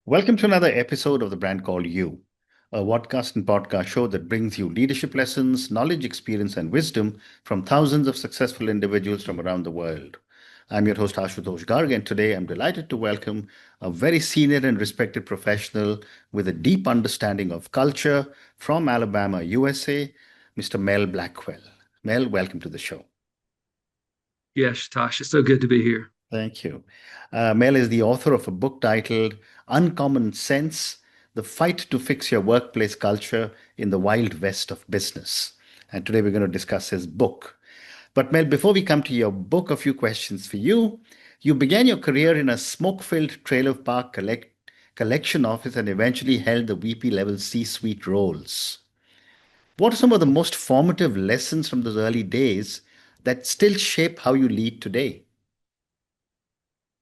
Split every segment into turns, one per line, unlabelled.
Welcome to another episode of The Brand Called You, a podcast and podcast show that brings you leadership lessons, knowledge, experience, and wisdom from thousands of successful individuals from around the world. I'm your host, Ashutosh Garg, and today I'm delighted to welcome a very senior and respected professional with a deep understanding of culture from Alabama, USA, Mr. Mel Blackwell. Mel, welcome to the show.
Yes, Tosh, it's so good to be here.
Thank you. Mel is the author of a book titled Uncommon Sense: The Fight to Fix Your Workplace Culture in the Wild West of Business. And today we're going to discuss his book. But Mel, before we come to your book, a few questions for you. You began your career in a smoke-filled trailer park collection office and eventually held the VP level C-suite roles. What are some of the most formative lessons from those early days that still shape how you lead today?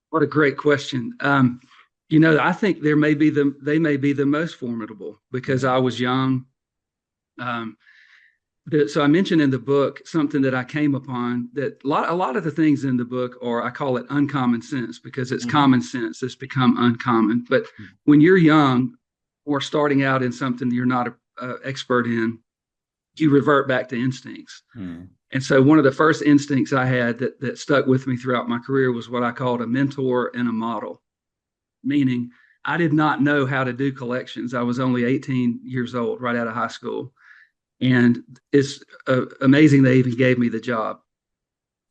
What a great question. I think they may be the most formidable because I was young. Um, so I mentioned in the book something that I came upon that a lot of the things in the book are, I call it uncommon sense because it's
Mhm.
common sense that's become uncommon. But when you're young or starting out in something you're not an expert in, you revert back to instincts.
Mm.
And so one of the first instincts I had that stuck with me throughout my career was what I called a mentor and a model, meaning I did not know how to do collections. I was only 18 years old, right out of high school. And it's amazing they even gave me the job.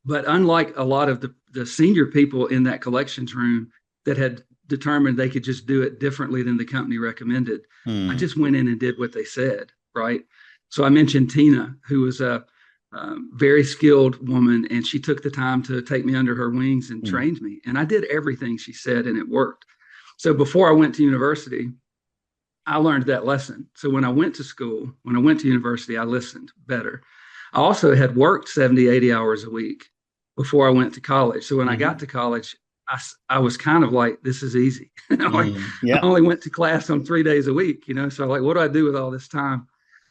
But unlike a lot of the senior people in that collections room that had determined they could just do it differently than the company recommended, I
Mm.
just went in and did what they said, right? So I mentioned Tina, who was a very skilled woman, and she took the time to take me under her wings and
Mm.
trained me. And I did everything she said, and it worked. So before I went to university, I learned that lesson. So when I went to school, when I went to university, I listened better. I also had worked 70, 80 hours a week before I went to college. So when I got
Mhm.
to college, I was kind of like, this is easy. Like
Mm.
I
Yeah.
only went to class on 3 days a week, So like, what do I do with all this time?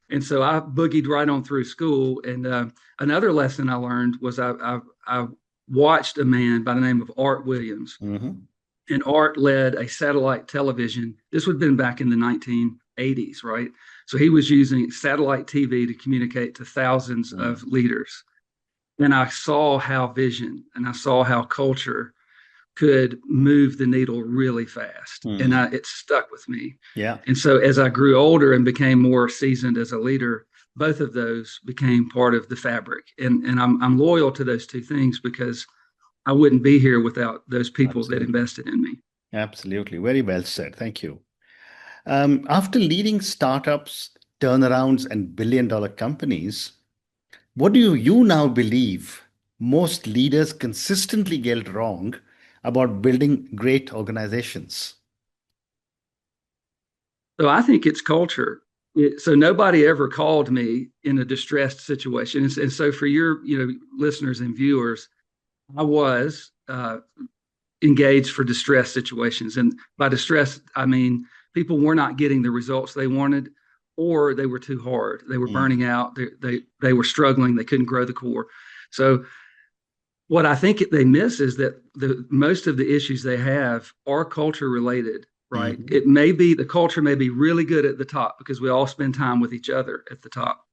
And so I boogied right on through school. And another lesson I learned was I watched a man by the name of Art Williams,
Mhm.
and Art led a satellite television. This would have been back in the 1980s, right? So he was using satellite TV to communicate to thousands of
Mm.
leaders. And I saw how vision and I saw how culture could move the needle really fast. And
Mm.
it stuck with me.
Yeah.
And so as I grew older and became more seasoned as a leader, both of those became part of the fabric. And I'm loyal to those two things because I wouldn't be here without those people that
Absolutely.
invested in me.
Absolutely. Very well said. Thank you. After leading startups, turnarounds, and billion-dollar companies, what do you now believe most leaders consistently get wrong about building great organizations?
So I think it's culture. So nobody ever called me in a distressed situation. And so for your listeners and viewers, I was engaged for distress situations. And by distress, I mean people were not getting the results they wanted, or they were too hard. They were
Mm.
burning out. They were struggling. They couldn't grow the core. So what I think they miss is that the most of the issues they have are culture related, right?
Mhm.
It may be the culture may be really good at the top because we all spend time with each other at the top.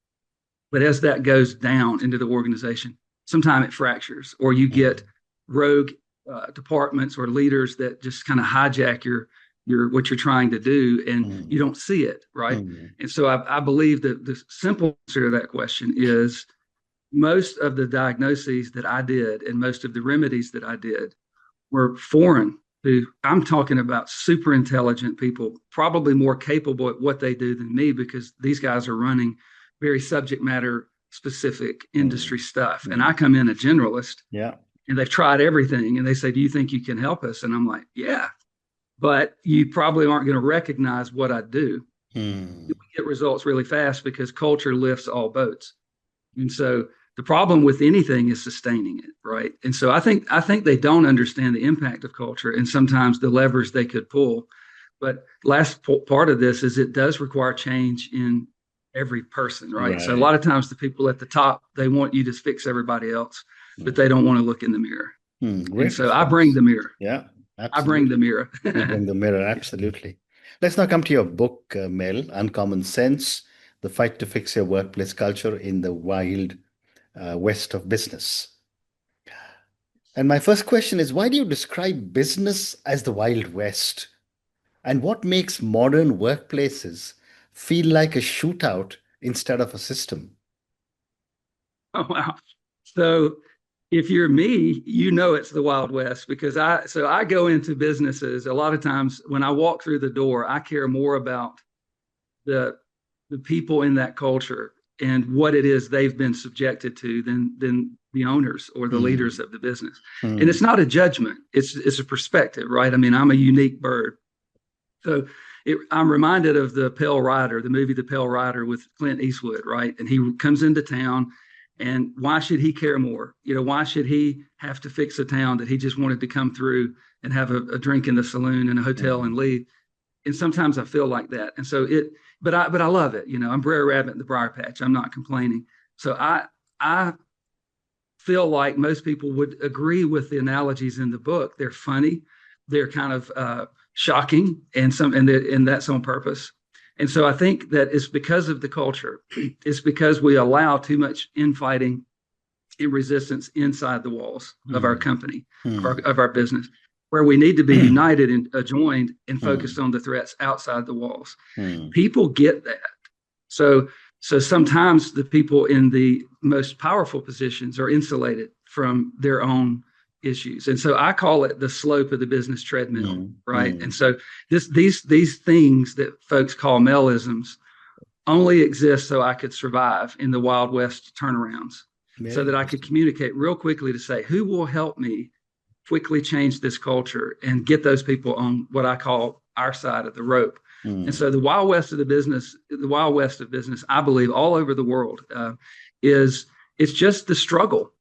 But as that goes down into the organization, sometimes it fractures, or you get
Mm.
rogue departments or leaders that just kind of hijack your what you're trying to do, and you
Mm.
don't see it, right?
Mm.
And so I believe that the simple answer to that question is most of the diagnoses that I did and most of the remedies that I did were foreign to, I'm talking about super intelligent people, probably more capable at what they do than me because these guys are running very subject matter specific
Mm.
industry stuff. And I
Mm.
come in a generalist
Yeah.
and they've tried everything and they say, do you think you can help us? And I'm like, yeah, but you probably aren't going to recognize what I do. We
Mm.
get results really fast because culture lifts all boats. And so the problem with anything is sustaining it, right? And so I think they don't understand the impact of culture and sometimes the levers they could pull. But last part of this is it does require change in every person, right? So a
Right.
lot of times the people at the top, they want you to fix everybody else, but
Mm.
they don't want to look in the mirror.
Mm.
And
Great
so I bring
response.
the mirror.
Yeah.
I bring the
Absolutely.
mirror.
You bring the mirror, absolutely. Let's now come to your book, Mel, Uncommon Sense, The Fight to Fix Your Workplace Culture in the Wild West of Business. And my first question is, why do you describe business as the Wild West? And what makes modern workplaces feel like a shootout instead of a system?
Oh, wow. So if you're me, you know it's the Wild West because I go into businesses a lot of times when I walk through the door, I care more about the the people in that culture and what it is they've been subjected to than the owners or the leaders
Hmm.
of the business. And
Hmm.
it's not a judgment; it's a perspective, right? I mean, I'm a unique bird, so I'm reminded of the Pale Rider, the movie The Pale Rider with Clint Eastwood, right? And he comes into town, and why should he care more? You know, why should he have to fix a town that he just wanted to come through and have a drink in the saloon and a hotel and
Hmm.
leave? And sometimes I feel like that, and so but I love it. You know, I'm Brer Rabbit in the briar patch. I'm not complaining. So I feel like most people would agree with the analogies in the book. They're funny, they're kind of shocking, and that's on purpose. And so I think that it's because of the culture. It's because we allow too much infighting and resistance inside the walls of our
Hmm.
company,
Hmm.
of our business, where we need to be united and joined and focused
Hmm.
on the threats outside the walls.
Hmm.
People get that. So so sometimes the people in the most powerful positions are insulated from their own issues. And so I call it the slope of the business treadmill,
Hmm.
right?
Hmm.
And so these things that folks call Melisms only exist so I could survive in the Wild West turnarounds, so
Very
that I could
interesting.
communicate real quickly to say, who will help me quickly change this culture and get those people on what I call our side of the rope. And
Hmm.
so the Wild West of business, I believe, all over the world, is it's just the struggle.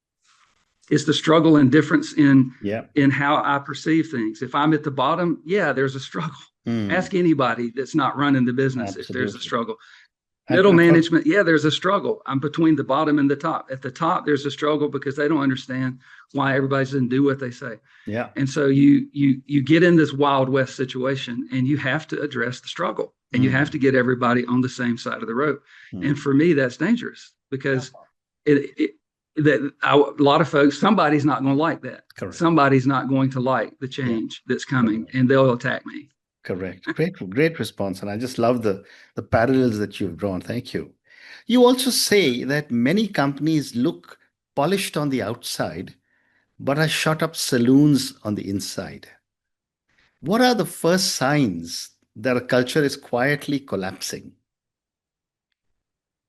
It's the struggle and difference
Yeah.
in how I perceive things. If I'm at the bottom, yeah, there's a struggle.
Hmm.
Ask anybody that's not running the business if there's a
Absolutely.
struggle.
And
Middle
for
management, yeah, there's a struggle. I'm between the bottom and the top. At the top, there's a struggle because they don't understand why everybody doesn't do what they say.
yeah.
And so you get in this Wild West situation and you have to address the struggle and you have
Hmm.
to get everybody on the same side of the road. And
Hmm.
for me, that's dangerous
Yeah.
because it a lot of folks, somebody's not going to like that.
Correct.
Somebody's not going to like the
Yeah.
change that's coming
Correct.
and they'll attack me.
Correct. Great response. And I just love the parallels that you've drawn. Thank you. You also say that many companies look polished on the outside, but are shut up saloons on the inside. What are the first signs that a culture is quietly collapsing?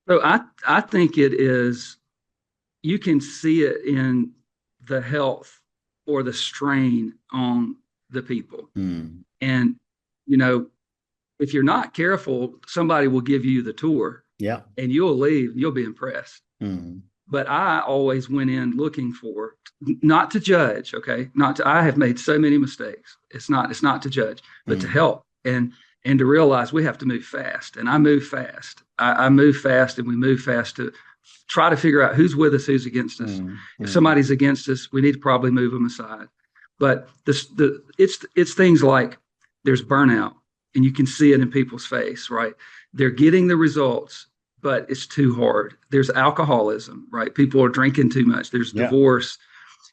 So I think it is you can see it in the health or the strain on the people.
Hmm.
And, you know, if you're not careful, somebody will give you the tour
Yeah.
and you'll leave, you'll be impressed.
Hmm.
But I always went in looking for, not to judge, okay? Not to, I have made so many mistakes. It's not to judge, but to
Hmm.
help and to realize we have to move fast. And I move fast. I move fast and we move fast to try to figure out who's with us, who's against us.
Hmm.
If
Hmm.
somebody's against us, we need to probably move them aside. But it's things like there's burnout, and you can see it in people's face, right? They're getting the results, but it's too hard. There's alcoholism, right? People are drinking too much. There's
Yeah.
divorce.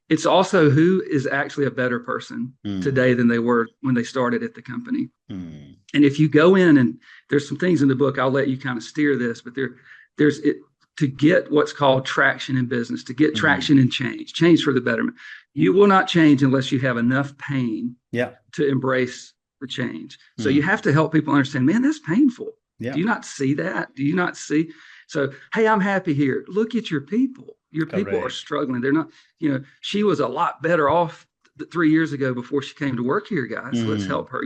It's also who is actually a better person
Hmm.
today than they were when they started at the company.
Hmm.
And if you go in and there's some things in the book, I'll let you kind of steer this, but there's it to get what's called traction in business, to get
Hmm.
traction in change for the betterment. You will not change unless you have enough pain
Yeah.
to embrace the change. So you
Hmm.
have to help people understand, man, that's painful.
Yeah.
Do you not see that? Do you not see? So, hey, I'm happy here. Look at your people. Your people are
Correct.
struggling. They're not, she was a lot better off 3 years ago before she came to work here, guys. Let's
Hmm.
help her.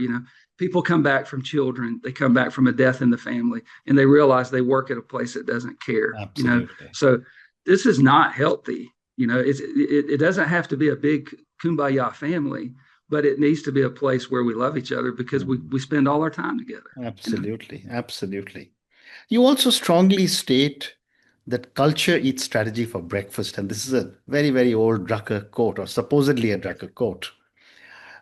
People come back from children, they come back from a death in the family, and they realize they work at a place that doesn't care.
Absolutely.
So this is not healthy. It doesn't have to be a big kumbaya family, but it needs to be a place where we love each other because we,
Hmm.
we spend all our time together.
Absolutely. Absolutely. You also strongly state that culture eats strategy for breakfast. And this is a very, very old Drucker quote, or supposedly a Drucker quote.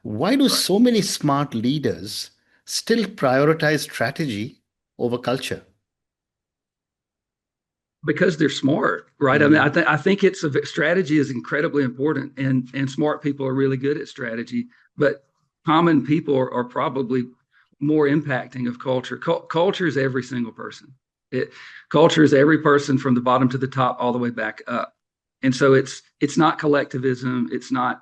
Why do
Right.
so many smart leaders still prioritize strategy over culture?
Because they're smart, right? I mean,
Mm,
I think it's strategy is incredibly important, and smart people are really good at strategy, but common people are probably more impacting of culture. Culture is every single person. It Culture is every person from the bottom to the top, all the way back up. And so it's not collectivism. It's not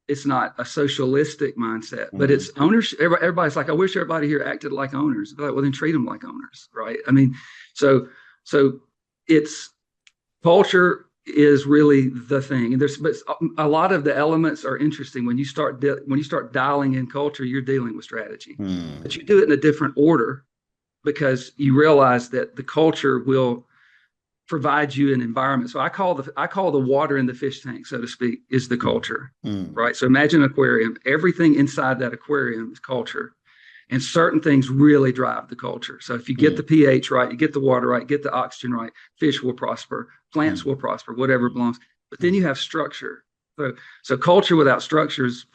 a socialistic mindset, but
mm,
it's ownership. Everybody's like, I wish everybody here acted like owners. Like, well, then treat them like owners, right? I mean, so so it's culture is really the thing, and there's but a lot of the elements are interesting when you start dialing in culture. You're dealing with strategy, but
mm,
you do it in a different order because you realize that the culture will provide you an environment. So I call the water in the fish tank, so to speak, is the
mm,
culture,
mm,
right? So imagine an aquarium. Everything inside that aquarium is culture, and certain things really drive the culture. So if you get
mm,
the pH right, you get the water right, get the oxygen right, fish will prosper, plants
mm,
will prosper, whatever belongs. But then
mm.
you have structure. So culture without structures,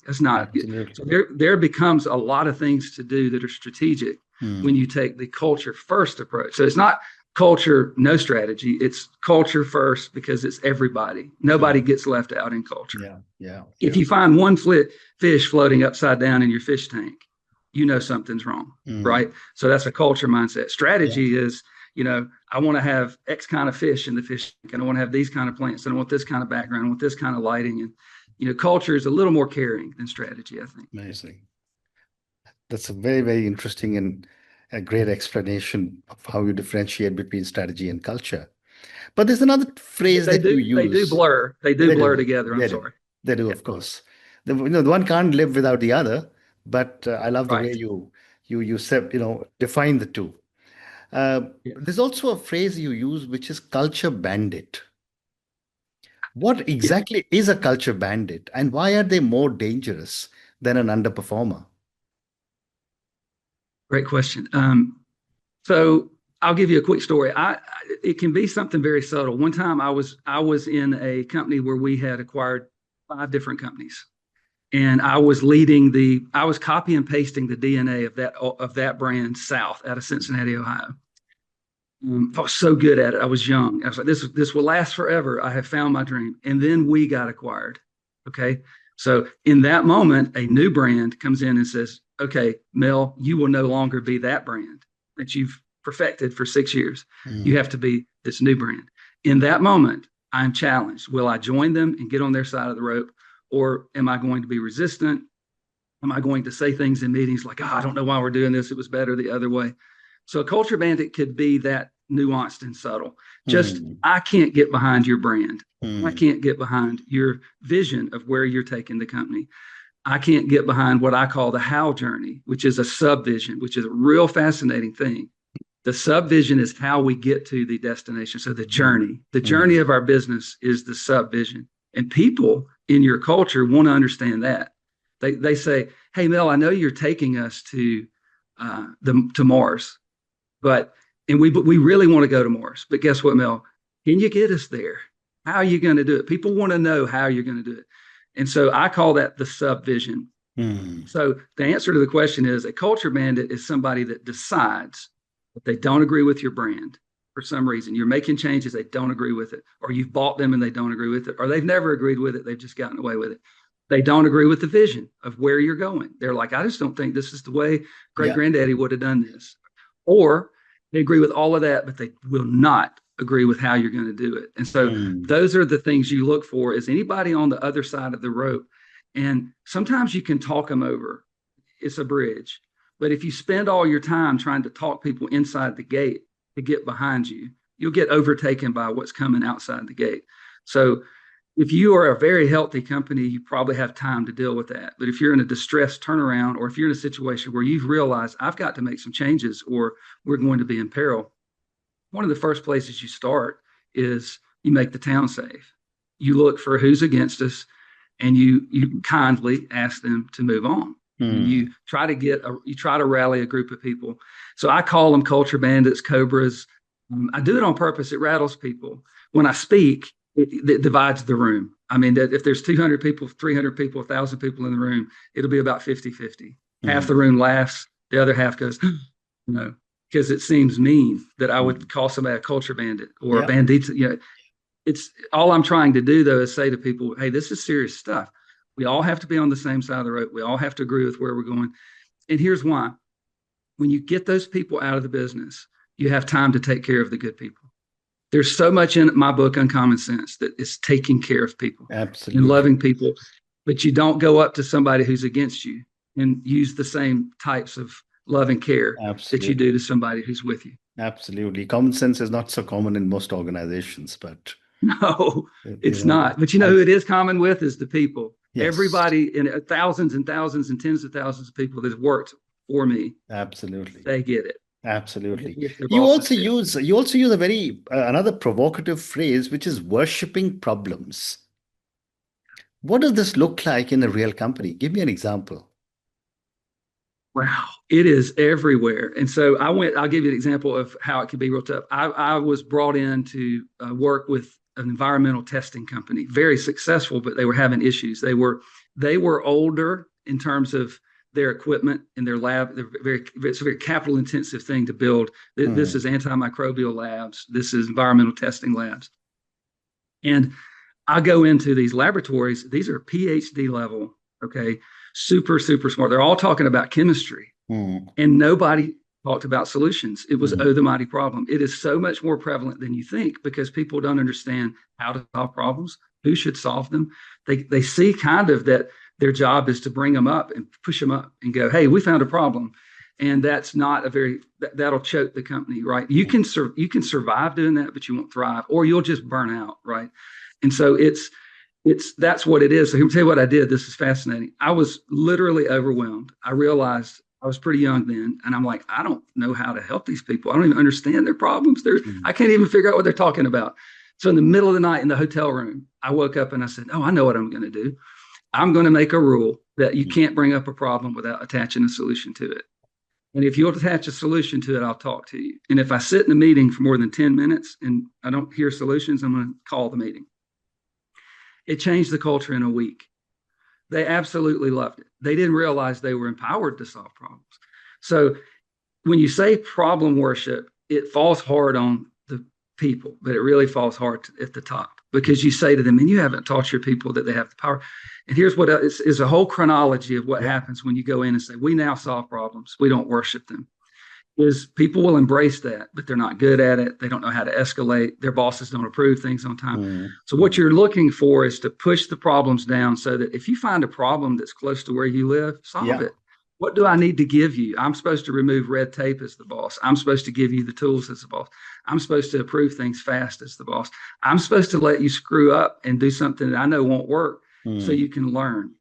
it's not.
Absolutely.
So there becomes a lot of things to do that are strategic when
Mm,
you take the culture first approach. So it's not culture, no strategy. It's culture first because it's everybody. Nobody
mm.
gets left out in culture.
Yeah, yeah,
If
yeah.
you find one fish floating upside down in your fish tank, you know something's wrong,
Mm,
right? So that's a culture mindset.
yeah,
Strategy is, I want to have X kind of fish in the fish tank, and I want to have these kind of plants, and I want this kind of background, I want this kind of lighting, and culture is a little more caring than strategy, I think.
amazing. That's a very, very interesting and a great explanation of how you differentiate between strategy and culture. But there's another phrase
They
that you
do, they do
use.
blur, they do
They
blur
do.
together. I'm
They do.
sorry.
They do,
Yeah,
of course. The one can't live without the other, but I love the way
right.
you said, define the two.
Yeah.
There's also a phrase you use, which is culture bandit. What
Yeah.
exactly is a culture bandit, and why are they more dangerous than an underperformer?
Great question. So I'll give you a quick story. It can be something very subtle. One time I was in a company where we had acquired five different companies, and I was copy and pasting the DNA of that brand south out of Cincinnati, Ohio. I was so good at it. I was young. I was like, this will last forever. I have found my dream. And then we got acquired. Okay. So in that moment, a new brand comes in and says, okay, Mel, you will no longer be that brand that you've perfected for 6 years. You
Mm,
have to be this new brand. In that moment, I'm challenged. Will I join them and get on their side of the rope? Or am I going to be resistant? Am I going to say things in meetings like, I don't know why we're doing this. It was better the other way. So a culture bandit could be that nuanced and subtle. Just,
mm,
I can't get behind your brand. I
mm,
can't get behind your vision of where you're taking the company. I can't get behind what I call the how journey, which is a subvision, which is a real fascinating thing. The subvision is how we get to the destination. So the journey
mm,
of our business is the subvision. And people in your culture want to understand that. They say, "Hey, Mel, I know you're taking us to Mars, but and we really want to go to Mars. But guess what, Mel? Can you get us there? How are you going to do it? People want to know how you're going to do it." And so I call that the subvision.
mm.
So the answer to the question is a culture bandit is somebody that decides that they don't agree with your brand for some reason. You're making changes, they don't agree with it, or you've bought them and they don't agree with it, or they've never agreed with it, they've just gotten away with it. They don't agree with the vision of where you're going. They're like, I just don't think this is the way great
Yeah.
granddaddy would have done this. Or they agree with all of that, but they will not agree with how you're going to do it. And so
Mm,
those are the things you look for is anybody on the other side of the rope. And sometimes you can talk them over. It's a bridge. But if you spend all your time trying to talk people inside the gate to get behind you, you'll get overtaken by what's coming outside the gate. So if you are a very healthy company, you probably have time to deal with that. But if you're in a distressed turnaround, or if you're in a situation where you've realized I've got to make some changes or we're going to be in peril, one of the first places you start is you make the town safe. You look for who's against us, and you kindly ask them to move on. And
mm,
you try to rally a group of people. So I call them culture bandits, cobras. I do it on purpose. It rattles people. When I speak, it divides the room. I mean, that if there's 200 people, 300 people, 1,000 people in the room, it'll be about 50-50. Half the
Mm.
room laughs, the other half goes, no, because it seems mean that I would
Mm.
call somebody a culture bandit or a
Yeah,
bandit. You know, it's all I'm trying to do though is say to people, hey, this is serious stuff. We all have to be on the same side of the road. We all have to agree with where we're going. And here's why. When you get those people out of the business, you have time to take care of the good people. There's so much in my book, Uncommon Sense, that is taking care of people and
absolutely.
loving people, but you don't go up to somebody who's against you and use the same types of love and care that you do
Absolutely.
to somebody who's with you.
Absolutely. Common sense is not so common in most organizations, but
No,
you
it's
know,
not. But you know
I
who it is common with is the people.
yes,
Everybody in thousands and thousands and tens of thousands of people that have worked for me,
absolutely.
they get it. They just
Absolutely.
wish their bosses did.
You also use a very another provocative phrase, which is worshipping problems. What does this look like in a real company? Give me an example.
Wow, it is everywhere. And so I'll give you an example of how it can be real tough. I was brought in to work with an environmental testing company, very successful, but they were having issues. They were older in terms of their equipment in their lab. It's a very capital intensive thing to build. This
Hmm.
is antimicrobial labs. This is environmental testing labs. And I go into these laboratories. These are PhD level, okay, super, super smart. They're all talking about chemistry,
Hmm.
and nobody talked about solutions. It was,
Hmm.
oh, the mighty problem. It is so much more prevalent than you think because people don't understand how to solve problems, who should solve them. They see kind of that their job is to bring them up and push them up and go, hey, we found a problem. And that's not a very that'll choke the company, right? You can survive doing that, but you won't thrive, or you'll just burn out, right? And so it's that's what it is. So here's tell you what I did. This is fascinating. I was literally overwhelmed. I realized I was pretty young then, and I'm like, I don't know how to help these people. I don't even understand their problems.
Hmm.
I can't even figure out what they're talking about. So in the middle of the night in the hotel room, I woke up and I said, oh, I know what I'm going to do. I'm going to make a rule that you can't bring up a problem without attaching a solution to it. And if you'll attach a solution to it, I'll talk to you. And if I sit in a meeting for more than 10 minutes and I don't hear solutions, I'm going to call the meeting. It changed the culture in a week. They absolutely loved it. They didn't realize they were empowered to solve problems. So when you say problem worship, it falls hard on the people, but it really falls hard at the top because you say to them, and you haven't taught your people that they have the power. And here's what is a whole chronology of what
Yeah.
happens when you go in and say, we now solve problems. We don't worship them. Is people will embrace that, but they're not good at it. They don't know how to escalate. Their bosses don't approve things on time.
Hmm.
So what
Hmm.
you're looking for is to push the problems down so that if you find a problem that's close to where you live, solve
Yeah.
it. What do I need to give you? I'm supposed to remove red tape as the boss. I'm supposed to give you the tools as the boss. I'm supposed to approve things fast as the boss. I'm supposed to let you screw up and do something that I know won't work so
Hmm.
you can learn.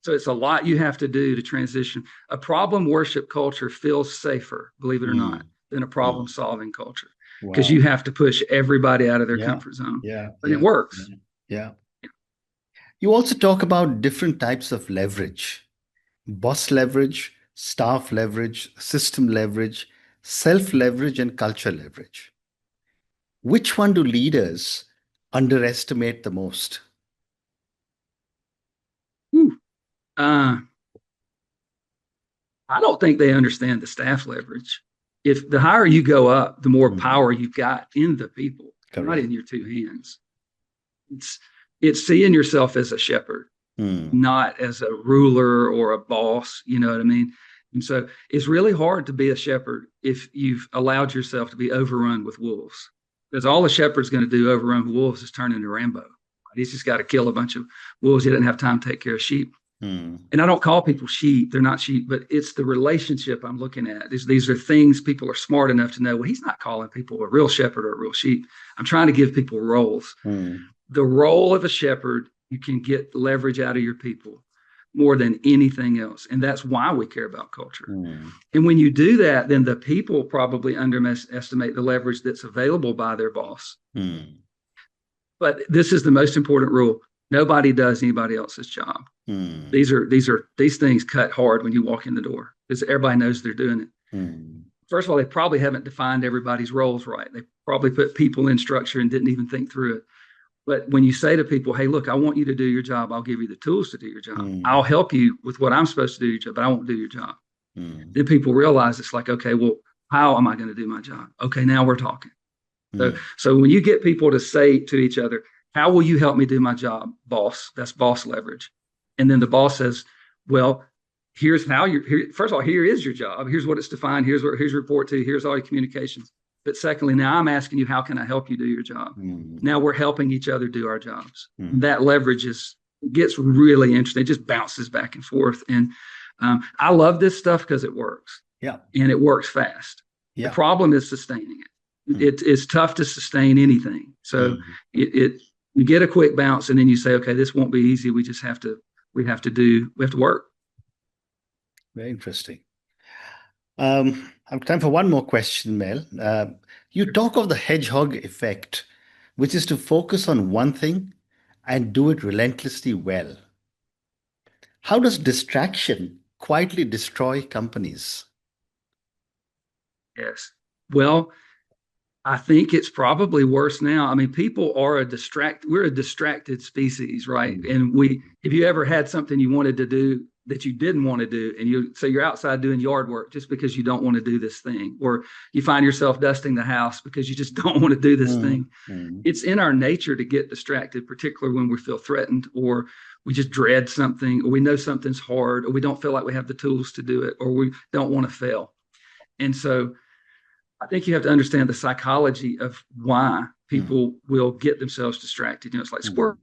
So it's a lot you have to do to transition. A problem worship culture feels safer, believe it or
Hmm.
not, than a
Hmm.
problem solving culture because
Wow.
you have to push everybody out of their
Yeah.
comfort zone.
Yeah.
But it
Yeah.
works.
Yeah. Yeah. You also talk about different types of leverage: boss leverage, staff leverage, system leverage, self leverage, and culture leverage. Which one do leaders underestimate the most?
Uh, I don't think they understand the staff leverage. If the higher you go up, the more
Hmm.
power you've got in the people, not
Correct.
in your two hands. It's it's seeing yourself as a shepherd,
Hmm.
not as a ruler or a boss. You know what I mean? And so it's really hard to be a shepherd if you've allowed yourself to be overrun with wolves. Because all a shepherd's going to do overrun with wolves is turn into Rambo. He's just got to kill a bunch of wolves. He doesn't have time to take care of sheep.
Hmm.
And I don't call people sheep. They're not sheep, but it's the relationship I'm looking at. These are things people are smart enough to know. Well, he's not calling people a real shepherd or a real sheep. I'm trying to give people roles.
Hmm.
The role of a shepherd, you can get leverage out of your people more than anything else. And that's why we care about culture.
Hmm.
And when you do that, then the people probably underestimate the leverage that's available by their boss.
Hmm.
But this is the most important rule. Nobody does anybody else's job.
Hmm.
These things cut hard when you walk in the door because everybody knows they're doing it.
Hmm.
First of all, they probably haven't defined everybody's roles right. They probably put people in structure and didn't even think through it. But when you say to people, hey, look, I want you to do your job, I'll give you the tools to do your job. I'll
Mm.
help you with what I'm supposed to do your job, but I won't do your job.
Mm.
Then people realize it's like, okay, well, how am I going to do my job? Okay, now we're talking.
Mm.
So when you get people to say to each other, how will you help me do my job, boss? That's boss leverage. And then the boss says, well, here's how you're here. First of all, here is your job. Here's what it's defined. Here's your report to. Here's all your communications. But secondly, now I'm asking you, how can I help you do your job?
Mm.
Now we're helping each other do our jobs.
Mm.
That leverage gets really interesting. It just bounces back and forth. And I love this stuff because it works
Yeah.
and it works fast. The
Yeah.
problem is sustaining it.
Mm.
It's tough to sustain anything. So
Mm.
you get a quick bounce and then you say, okay, this won't be easy. We have to work.
Very interesting. I have time for one more question, Mel. You talk of the hedgehog effect, which is to focus on one thing and do it relentlessly well. How does distraction quietly destroy companies?
Yes. Well, I think it's probably worse now. I mean, people are we're a distracted species, right?
Mm.
And if you ever had something you wanted to do that you didn't want to do, and so you're outside doing yard work just because you don't want to do this thing, or you find yourself dusting the house because you just don't want to do this
Mm.
thing.
Mm.
It's in our nature to get distracted, particularly when we feel threatened or we just dread something, or we know something's hard, or we don't feel like we have the tools to do it, or we don't want to fail. And so I think you have to understand the psychology of why
Mm.
people will get themselves distracted. It's like
Mm.
squirrel.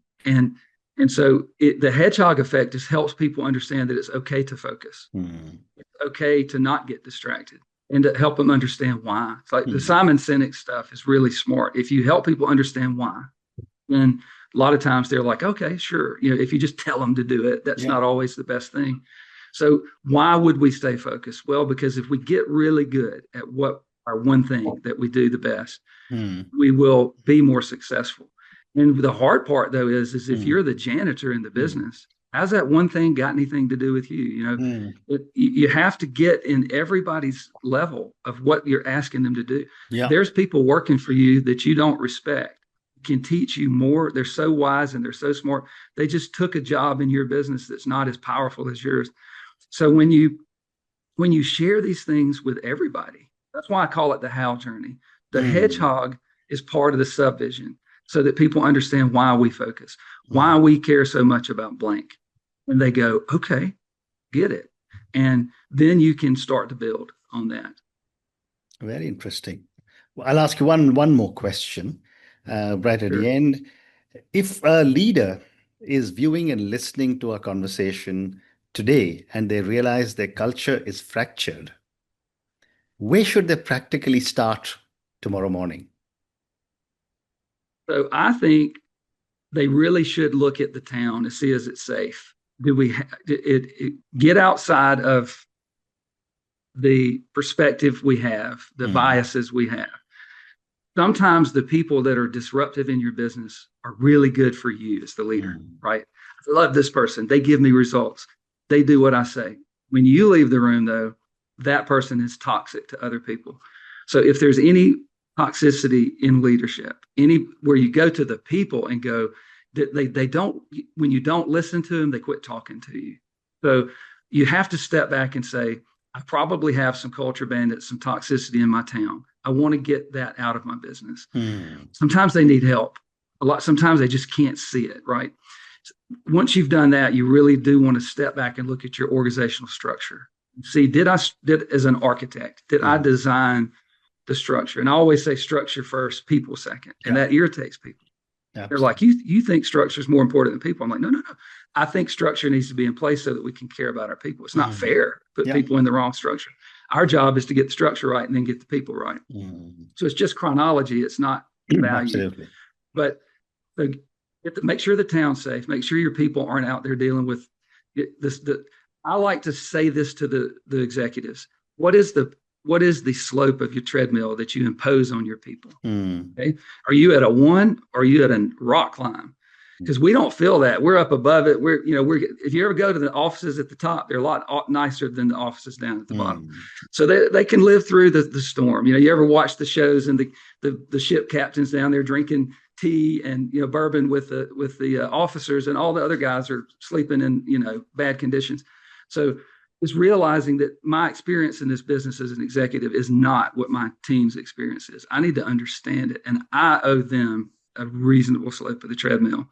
And so the hedgehog effect just helps people understand that it's okay to focus.
Mm.
It's okay to not get distracted and to help them understand why. It's like the
Mm.
Simon Sinek stuff is really smart. If you help people understand why, then a lot of times they're like, okay, sure. If you just tell them to do it, that's
Yeah.
not always the best thing. So why would we stay focused? Well, because if we get really good at what our one thing that we do the best,
Mm.
we will be more successful. And the hard part though is if
Mm.
you're the janitor in the
Mm.
business, how's that one thing got anything to do with you?
Mm.
You have to get in everybody's level of what you're asking them to do.
Yeah.
There's people working for you that you don't respect, can teach you more. They're so wise and they're so smart. They just took a job in your business that's not as powerful as yours. So when you share these things with everybody, that's why I call it the how journey. The
Mm.
hedgehog is part of the subvision so that people understand why we focus, why
Mm.
we care so much about blank. And they go, okay, get it. And then you can start to build on that.
Very interesting. Well, I'll ask you one more question, right at the
Sure.
end. If a leader is viewing and listening to our conversation today and they realize their culture is fractured, where should they practically start tomorrow morning?
So I think they really should look at the town to see is it safe. Do we get outside of the perspective we have, the
Mm.
biases we have? Sometimes the people that are disruptive in your business are really good for you as the leader,
Mm.
right? I love this person. They give me results. They do what I say. When you leave the room, though, that person is toxic to other people. So if there's any toxicity in leadership, any where you go to the people and go, they don't, when you don't listen to them, they quit talking to you. So you have to step back and say, I probably have some culture bandits, some toxicity in my town. I want to get that out of my business.
Mm.
Sometimes they need help. Sometimes they just can't see it, right? Once you've done that, you really do want to step back and look at your organizational structure. See, did as an architect, did I
Mm.
design the structure? And I always say structure first, people second. And
Yeah,
that irritates people. They're like,
absolutely.
you think structure is more important than people. I'm like, no, no, no. I think structure needs to be in place so that we can care about our people. It's not
Mm.
fair to put
Yeah.
people in the wrong structure. Our job is to get the structure right and then get the people right.
Mm.
So it's just chronology. It's not value.
Absolutely.
But make sure the town's safe. Make sure your people aren't out there dealing with this. I like to say this to the executives. What is the slope of your treadmill that you impose on your people?
Mm.
Okay. Are you at a 1 or are you at a rock climb? Because we don't feel that. We're up above it. If you ever go to the offices at the top, they're a lot nicer than the offices down at the bottom.
Mm.
So they can live through the storm. You ever watch the shows and the ship captains down there drinking tea and bourbon with the officers, and all the other guys are sleeping in bad conditions. So it's realizing that my experience in this business as an executive is not what my team's experience is. I need to understand it, and I owe them a reasonable slope of the treadmill.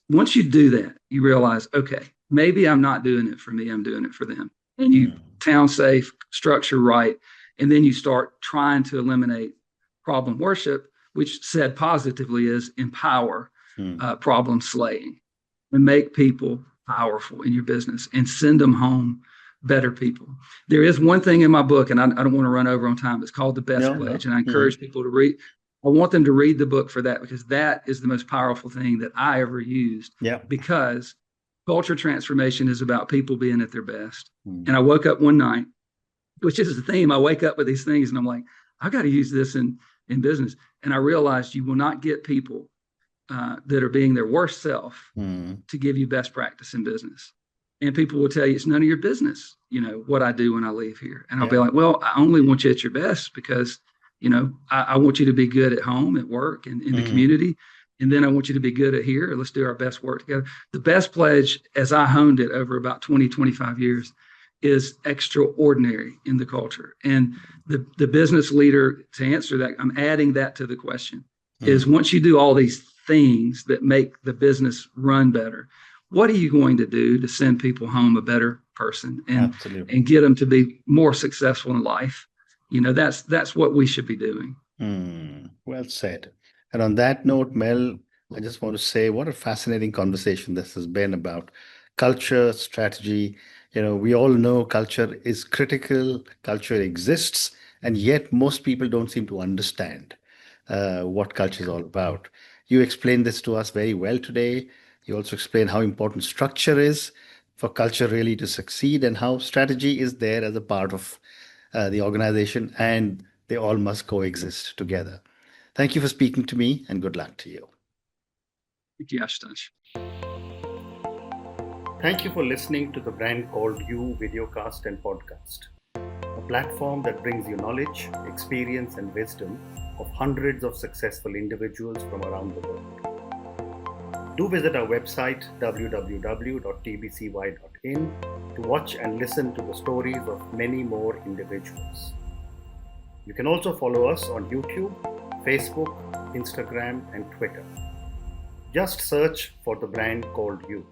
Once you do that, you realize, okay, maybe I'm not doing it for me, I'm doing it for them. And you town safe, structure right, and then you start trying to eliminate problem worship, which said positively is empower problem slaying and make people powerful in your business and send them home better people. There is one thing in my book, and I don't want to run over on time. It's called The Best Pledge, and I encourage people to read. I want them to read the book for that, because that is the most powerful thing that I ever used.
Yeah.
Because culture transformation is about people being at their best. And I woke up one night, which is the theme. I wake up with these things and I'm like, I got to use this in business. And I realized you will not get people that are being their worst self to give you best practice in business. And people will tell you, it's none of your business, what I do when I leave here. And I'll be like, well, I only want you at your best because, I want you to be good at home, at work, and in the community. And then I want you to be good at here. Let's do our best work together. The best pledge, as I honed it over about 20, 25 years, is extraordinary in the culture. And the business leader, to answer that, I'm adding that to the question, is once you do all these things that make the business run better, what are you going to do to send people home a better person and get them to be more successful in life? That's what we should be doing.
Well said. And on that note, Mel, I just want to say what a fascinating conversation this has been about culture, strategy. We all know culture is critical, culture exists, and yet most people don't seem to understand what culture is all about. You explained this to us very well today. You also explained how important structure is for culture really to succeed, and how strategy is there as a part of the organization, and they all must coexist together. Thank you for speaking to me, and good luck to you.
Thank you, Ashutosh.
Thank you for listening to the Brand Called You videocast and podcast, a platform that brings you knowledge, experience, and wisdom of hundreds of successful individuals from around the world. Do visit our website www.tbcy.in to watch and listen to the stories of many more individuals. You can also follow us on YouTube, Facebook, Instagram, and Twitter. Just search for The Brand Called You.